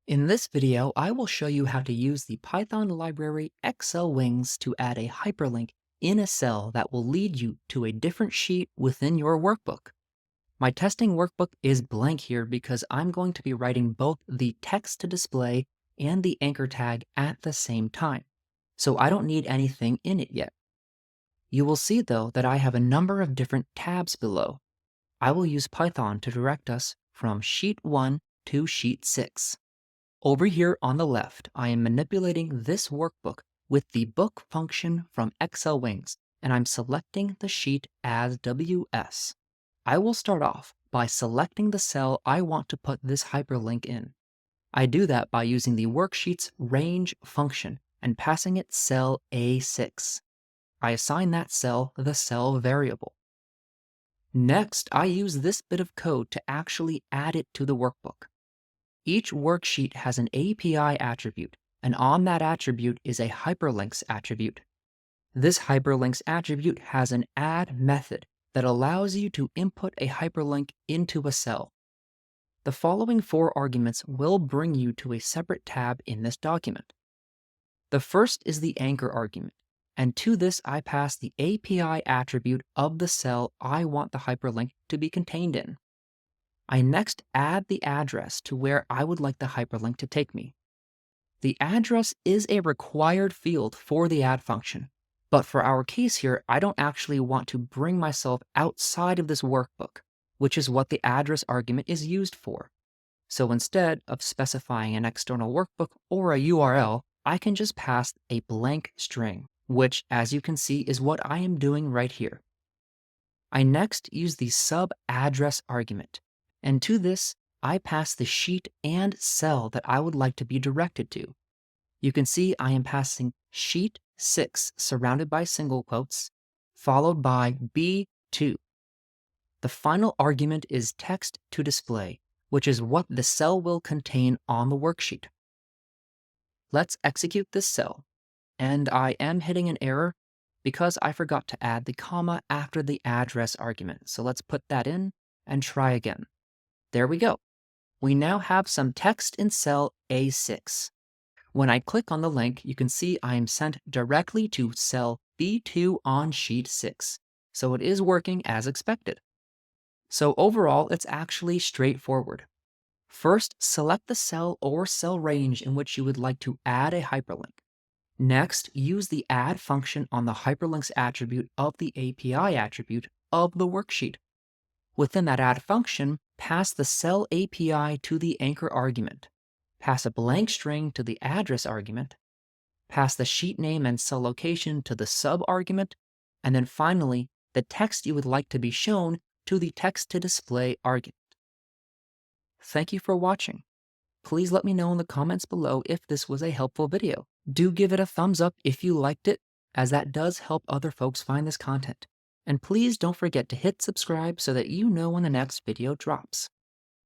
In this video, I will show you how to use the Python library xlwings to add a hyperlink in a cell that will lead you to a different sheet within your workbook. My testing workbook is blank here because I'm going to be writing both the text to display and the anchor tag at the same time, so I don't need anything in it yet. You will see though that I have a number of different tabs below. I will use Python to direct us from sheet 1 to sheet 6. Over here on the left, I am manipulating this workbook with the book function from xlwings, and I'm selecting the sheet as WS. I will start off by selecting the cell I want to put this hyperlink in. I do that by using the worksheet's range function and passing it cell A6. I assign that cell the cell variable. Next, I use this bit of code to actually add it to the workbook. Each worksheet has an API attribute, and on that attribute is a hyperlinks attribute. This hyperlinks attribute has an add method that allows you to input a hyperlink into a cell. The following 4 arguments will bring you to a separate tab in this document. The first is the anchor argument, and to this I pass the API attribute of the cell I want the hyperlink to be contained in. I next add the address to where I would like the hyperlink to take me. The address is a required field for the add function, but for our case here, I don't actually want to bring myself outside of this workbook, which is what the address argument is used for. So instead of specifying an external workbook or a URL, I can just pass a blank string, which, as you can see, is what I am doing right here. I next use the sub-address argument, and to this, I pass the sheet and cell that I would like to be directed to. You can see I am passing sheet 6 surrounded by single quotes, followed by B2. The final argument is text to display, which is what the cell will contain on the worksheet. Let's execute this cell, and I am hitting an error because I forgot to add the comma after the address argument. So let's put that in and try again. There we go. We now have some text in cell A6. When I click on the link, you can see I am sent directly to cell B2 on sheet 6. So it is working as expected. So overall, it's actually straightforward. First, select the cell or cell range in which you would like to add a hyperlink. Next, use the add function on the hyperlinks attribute of the API attribute of the worksheet. Within that add function, pass the cell API to the anchor argument, pass a blank string to the address argument, pass the sheet name and cell location to the sub argument, and then finally, the text you would like to be shown to the text to display argument. Thank you for watching. Please let me know in the comments below if this was a helpful video. Do give it a thumbs up if you liked it, as that does help other folks find this content. And please don't forget to hit subscribe so that you know when the next video drops.